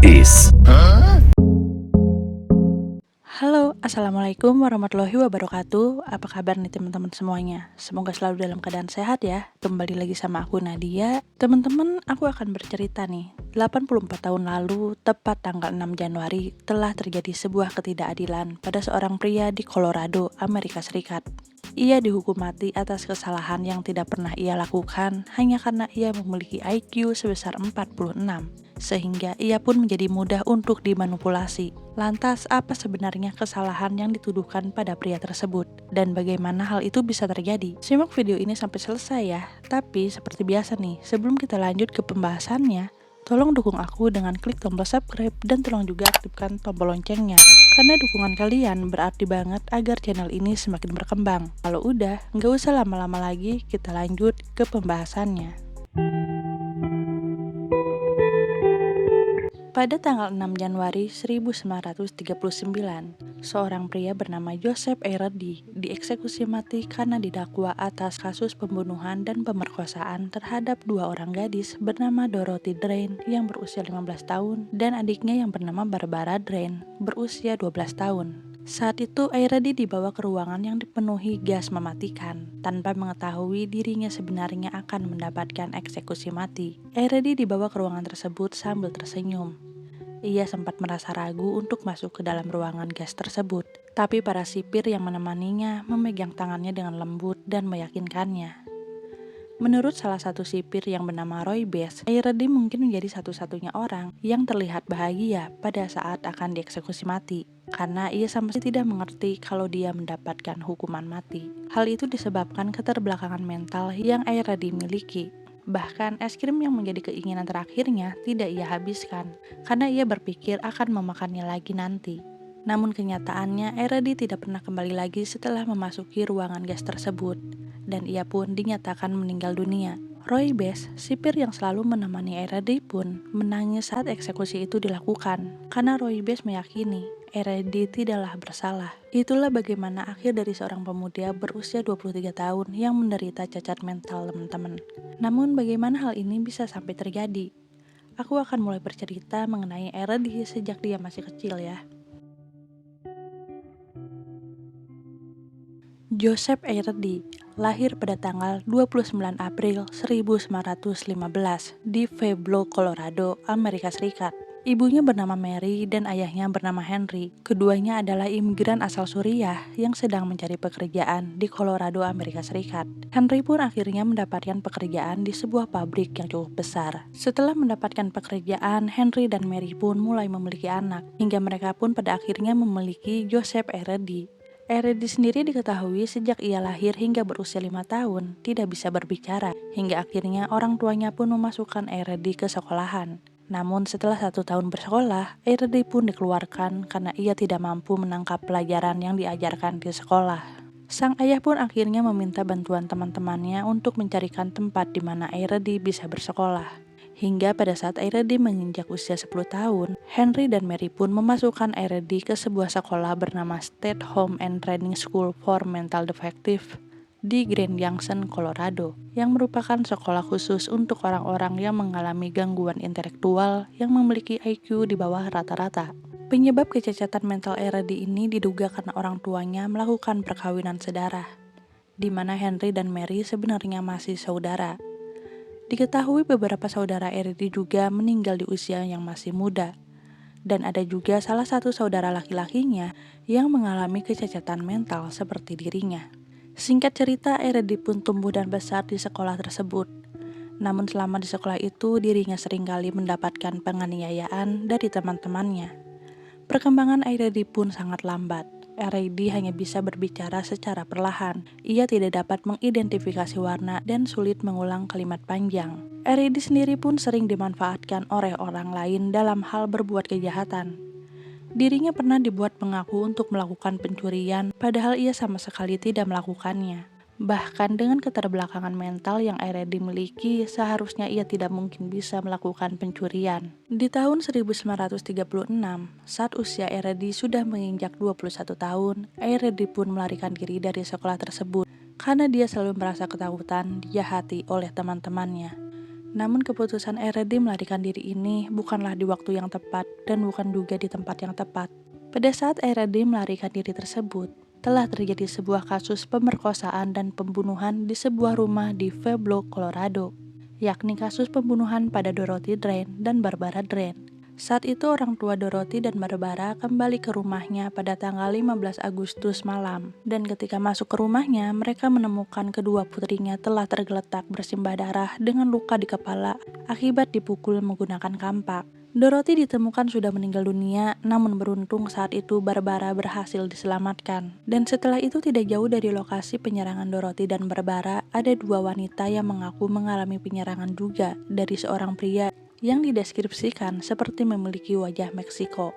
is. Halo, Assalamualaikum warahmatullahi wabarakatuh. Apa kabar nih teman-teman semuanya? Semoga selalu dalam keadaan sehat ya. Kembali lagi sama aku Nadia. Teman-teman, aku akan bercerita nih. 84 tahun lalu, tepat tanggal 6 Januari, telah terjadi sebuah ketidakadilan pada seorang pria di Colorado, Amerika Serikat. Ia dihukum mati atas kesalahan yang tidak pernah ia lakukan hanya karena ia memiliki IQ sebesar 46, sehingga ia pun menjadi mudah untuk dimanipulasi. Lantas, apa sebenarnya kesalahan yang dituduhkan pada pria tersebut? Dan bagaimana hal itu bisa terjadi? Simak video ini sampai selesai ya. Tapi, seperti biasa nih, sebelum kita lanjut ke pembahasannya, tolong dukung aku dengan klik tombol subscribe dan tolong juga aktifkan tombol loncengnya. Karena dukungan kalian berarti banget agar channel ini semakin berkembang. Kalau udah, nggak usah lama-lama lagi, kita lanjut ke pembahasannya. Pada tanggal 6 Januari 1939, seorang pria bernama Joseph Eredi dieksekusi mati karena didakwa atas kasus pembunuhan dan pemerkosaan terhadap dua orang gadis bernama Dorothy Drain yang berusia 15 tahun dan adiknya yang bernama Barbara Drain berusia 12 tahun. Saat itu, Eredi dibawa ke ruangan yang dipenuhi gas mematikan, tanpa mengetahui dirinya sebenarnya akan mendapatkan eksekusi mati. Eredi dibawa ke ruangan tersebut sambil tersenyum. Ia sempat merasa ragu untuk masuk ke dalam ruangan gas tersebut, tapi para sipir yang menemaninya memegang tangannya dengan lembut dan meyakinkannya. Menurut salah satu sipir yang bernama Roy Bass, Eredi mungkin menjadi satu-satunya orang yang terlihat bahagia pada saat akan dieksekusi mati, karena ia sama sekali tidak mengerti kalau dia mendapatkan hukuman mati. Hal itu disebabkan keterbelakangan mental yang Eredi miliki. Bahkan es krim yang menjadi keinginan terakhirnya tidak ia habiskan, karena ia berpikir akan memakannya lagi nanti. Namun kenyataannya, Eredi tidak pernah kembali lagi setelah memasuki ruangan gas tersebut, dan ia pun dinyatakan meninggal dunia. Roy Bass, sipir yang selalu menemani Eredi pun menangis saat eksekusi itu dilakukan, karena Roy Bass meyakini Eredi tidaklah bersalah. Itulah bagaimana akhir dari seorang pemuda berusia 23 tahun yang menderita cacat mental, teman-teman. Namun bagaimana hal ini bisa sampai terjadi? Aku akan mulai bercerita mengenai Eredi sejak dia masih kecil ya. Joseph Eredi lahir pada tanggal 29 April 1915 di Pueblo, Colorado, Amerika Serikat. Ibunya bernama Mary dan ayahnya bernama Henry. Keduanya adalah imigran asal Suriah yang sedang mencari pekerjaan di Colorado, Amerika Serikat. Henry pun akhirnya mendapatkan pekerjaan di sebuah pabrik yang cukup besar. Setelah mendapatkan pekerjaan, Henry dan Mary pun mulai memiliki anak, hingga mereka pun pada akhirnya memiliki Joseph Eredi. Eredi sendiri diketahui sejak ia lahir hingga berusia 5 tahun, tidak bisa berbicara, hingga akhirnya orang tuanya pun memasukkan Eredi ke sekolahan. Namun setelah 1 tahun bersekolah, Eredi pun dikeluarkan karena ia tidak mampu menangkap pelajaran yang diajarkan di sekolah. Sang ayah pun akhirnya meminta bantuan teman-temannya untuk mencarikan tempat di mana Eredi bisa bersekolah. Hingga pada saat Eredi menginjak usia 10 tahun, Henry dan Mary pun memasukkan Eredi ke sebuah sekolah bernama State Home and Training School for Mental Defective di Grand Junction, Colorado, yang merupakan sekolah khusus untuk orang-orang yang mengalami gangguan intelektual yang memiliki IQ di bawah rata-rata. Penyebab kecacatan mental Eredi ini diduga karena orang tuanya melakukan perkawinan sedara, di mana Henry dan Mary sebenarnya masih saudara. Diketahui beberapa saudara Eredi juga meninggal di usia yang masih muda, dan ada juga salah satu saudara laki-lakinya yang mengalami kecacatan mental seperti dirinya. Singkat cerita, Eredi pun tumbuh dan besar di sekolah tersebut. Namun selama di sekolah itu, dirinya seringkali mendapatkan penganiayaan dari teman-temannya. Perkembangan Eredi pun sangat lambat. Eredi hanya bisa berbicara secara perlahan. Ia tidak dapat mengidentifikasi warna dan sulit mengulang kalimat panjang. Eredi sendiri pun sering dimanfaatkan oleh orang lain dalam hal berbuat kejahatan. Dirinya pernah dibuat mengaku untuk melakukan pencurian, padahal ia sama sekali tidak melakukannya. Bahkan dengan keterbelakangan mental yang Eredi miliki, seharusnya ia tidak mungkin bisa melakukan pencurian. Di tahun 1936, saat usia Eredi sudah menginjak 21 tahun, Eredi pun melarikan diri dari sekolah tersebut karena dia selalu merasa ketakutan dijahati oleh teman-temannya. Namun keputusan Eredi melarikan diri ini bukanlah di waktu yang tepat dan bukan juga di tempat yang tepat. Pada saat Eredi melarikan diri tersebut, telah terjadi sebuah kasus pemerkosaan dan pembunuhan di sebuah rumah di Pueblo, Colorado, yakni kasus pembunuhan pada Dorothy Drain dan Barbara Drain. Saat itu orang tua Dorothy dan Barbara kembali ke rumahnya pada tanggal 15 Agustus malam. Dan ketika masuk ke rumahnya, mereka menemukan kedua putrinya telah tergeletak bersimbah darah dengan luka di kepala akibat dipukul menggunakan kampak. Dorothy ditemukan sudah meninggal dunia, namun beruntung saat itu Barbara berhasil diselamatkan. Dan setelah itu tidak jauh dari lokasi penyerangan Dorothy dan Barbara, ada dua wanita yang mengaku mengalami penyerangan juga dari seorang pria yang dideskripsikan seperti memiliki wajah Meksiko.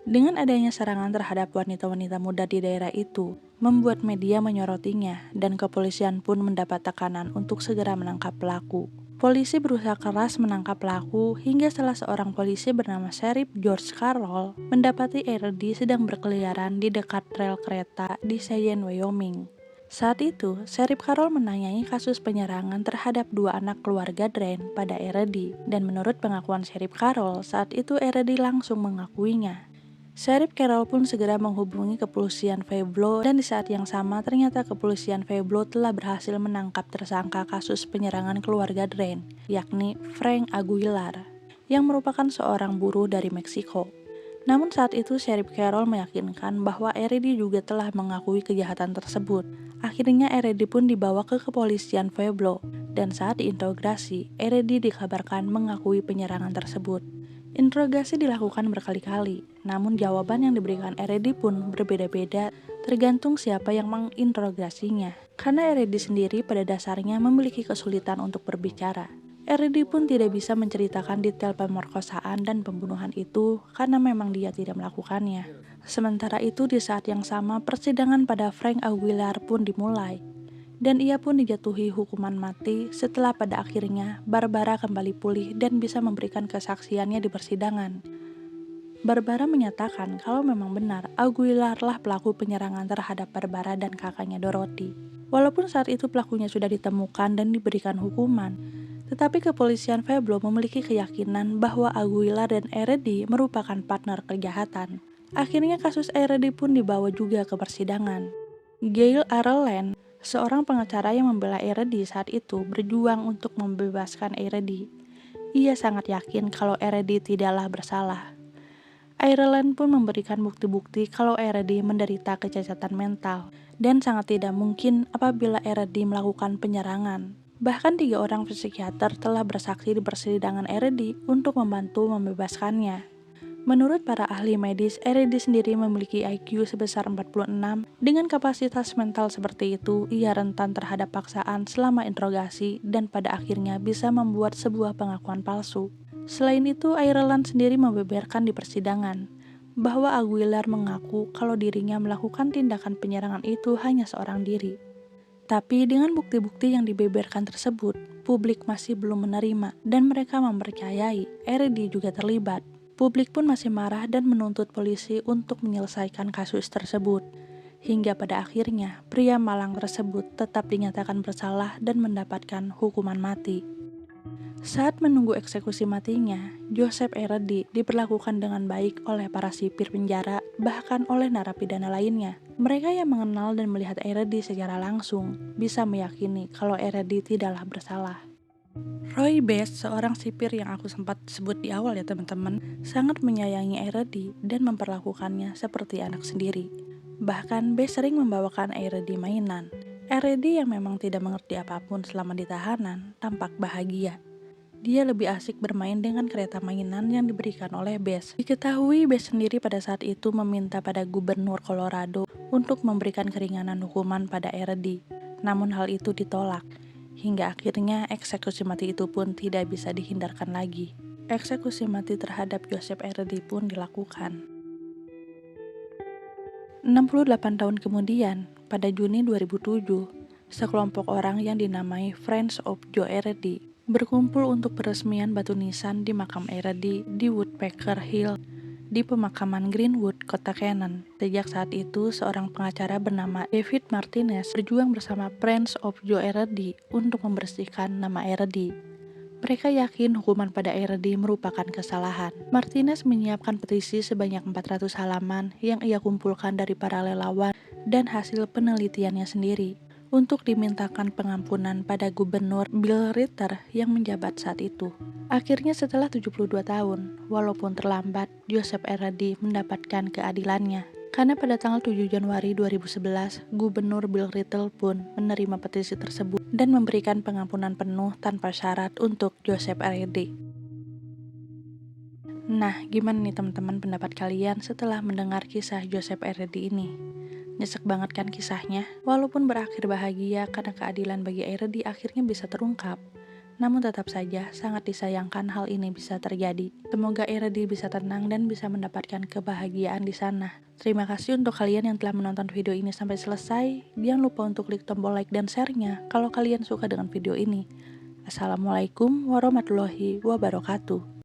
Dengan adanya serangan terhadap wanita-wanita muda di daerah itu, membuat media menyorotinya dan kepolisian pun mendapat tekanan untuk segera menangkap pelaku. Polisi berusaha keras menangkap pelaku hingga salah seorang polisi bernama Sheriff George Carroll mendapati Erdi sedang berkeliaran di dekat rel kereta di Cheyenne, Wyoming. Saat itu, Sheriff Carroll menanyai kasus penyerangan terhadap dua anak keluarga Drain pada Eredi, dan menurut pengakuan Sheriff Carroll, saat itu Eredi langsung mengakuinya. Sheriff Carroll pun segera menghubungi kepolisian Pueblo, dan di saat yang sama ternyata kepolisian Pueblo telah berhasil menangkap tersangka kasus penyerangan keluarga Drain, yakni Frank Aguilar, yang merupakan seorang buruh dari Meksiko. Namun saat itu Sheriff Carroll meyakinkan bahwa Eredi juga telah mengakui kejahatan tersebut. Akhirnya Eredi pun dibawa ke kepolisian Pueblo, dan saat diinterogasi, Eredi dikabarkan mengakui penyerangan tersebut. Interogasi dilakukan berkali-kali, namun jawaban yang diberikan Eredi pun berbeda-beda tergantung siapa yang menginterogasinya. Karena Eredi sendiri pada dasarnya memiliki kesulitan untuk berbicara. Eredi pun tidak bisa menceritakan detail pemerkosaan dan pembunuhan itu karena memang dia tidak melakukannya. Sementara itu di saat yang sama persidangan pada Frank Aguilar pun dimulai, dan ia pun dijatuhi hukuman mati setelah pada akhirnya Barbara kembali pulih dan bisa memberikan kesaksiannya di persidangan. Barbara menyatakan kalau memang benar Aguilar lah pelaku penyerangan terhadap Barbara dan kakaknya Dorothy. Walaupun saat itu pelakunya sudah ditemukan dan diberikan hukuman, tetapi kepolisian Pueblo memiliki keyakinan bahwa Aguilar dan Eredi merupakan partner kejahatan. Akhirnya kasus Eredi pun dibawa juga ke persidangan. Gail Ireland, seorang pengacara yang membela Eredi saat itu, berjuang untuk membebaskan Eredi. Ia sangat yakin kalau Eredi tidaklah bersalah. Ireland pun memberikan bukti-bukti kalau Eredi menderita kecacatan mental, dan sangat tidak mungkin apabila Eredi melakukan penyerangan. Bahkan 3 orang psikiater telah bersaksi di persidangan Eredi untuk membantu membebaskannya. Menurut para ahli medis, Eredi sendiri memiliki IQ sebesar 46. Dengan kapasitas mental seperti itu, ia rentan terhadap paksaan selama interogasi dan pada akhirnya bisa membuat sebuah pengakuan palsu. Selain itu, Ireland sendiri membeberkan di persidangan bahwa Aguilar mengaku kalau dirinya melakukan tindakan penyerangan itu hanya seorang diri. Tapi dengan bukti-bukti yang dibeberkan tersebut, publik masih belum menerima dan mereka mempercayai Eredi juga terlibat. Publik pun masih marah dan menuntut polisi untuk menyelesaikan kasus tersebut. Hingga pada akhirnya, pria malang tersebut tetap dinyatakan bersalah dan mendapatkan hukuman mati. Saat menunggu eksekusi matinya, Joseph Eredi diperlakukan dengan baik oleh para sipir penjara, bahkan oleh narapidana lainnya. Mereka yang mengenal dan melihat Eredi secara langsung bisa meyakini kalau Eredi tidaklah bersalah. Roy Best, seorang sipir yang aku sempat sebut di awal ya teman-teman, sangat menyayangi Eredi dan memperlakukannya seperti anak sendiri. Bahkan Best sering membawakan Eredi mainan. Eredi yang memang tidak mengerti apapun selama di tahanan tampak bahagia. Dia lebih asik bermain dengan kereta mainan yang diberikan oleh Bess. Diketahui Bess sendiri pada saat itu meminta pada gubernur Colorado untuk memberikan keringanan hukuman pada Eredi. Namun hal itu ditolak, hingga akhirnya eksekusi mati itu pun tidak bisa dihindarkan lagi. Eksekusi mati terhadap Joseph Eredi pun dilakukan. 68 tahun kemudian, pada Juni 2007, sekelompok orang yang dinamai Friends of Joe Eredi berkumpul untuk peresmian batu nisan di makam Eredi di Woodpecker Hill di pemakaman Greenwood, kota Cannon. Sejak saat itu, seorang pengacara bernama David Martinez berjuang bersama Friends of Joe Eredi untuk membersihkan nama Eredi. Mereka yakin hukuman pada Erdi merupakan kesalahan. Martinez menyiapkan petisi sebanyak 400 halaman yang ia kumpulkan dari para relawan dan hasil penelitiannya sendiri untuk dimintakan pengampunan pada Gubernur Bill Ritter yang menjabat saat itu. Akhirnya setelah 72 tahun, walaupun terlambat, Joseph Erdi mendapatkan keadilannya. Karena pada tanggal 7 Januari 2011, Gubernur Bill Ritter pun menerima petisi tersebut dan memberikan pengampunan penuh tanpa syarat untuk Joseph Erdi. Nah, gimana nih teman-teman pendapat kalian setelah mendengar kisah Joseph Erdi ini? Nyesek banget kan kisahnya? Walaupun berakhir bahagia karena keadilan bagi Erdi akhirnya bisa terungkap. Namun tetap saja sangat disayangkan hal ini bisa terjadi. Semoga Erdi bisa tenang dan bisa mendapatkan kebahagiaan di sana. Terima kasih untuk kalian yang telah menonton video ini sampai selesai. Jangan lupa untuk klik tombol like dan share-nya kalau kalian suka dengan video ini. Assalamualaikum warahmatullahi wabarakatuh.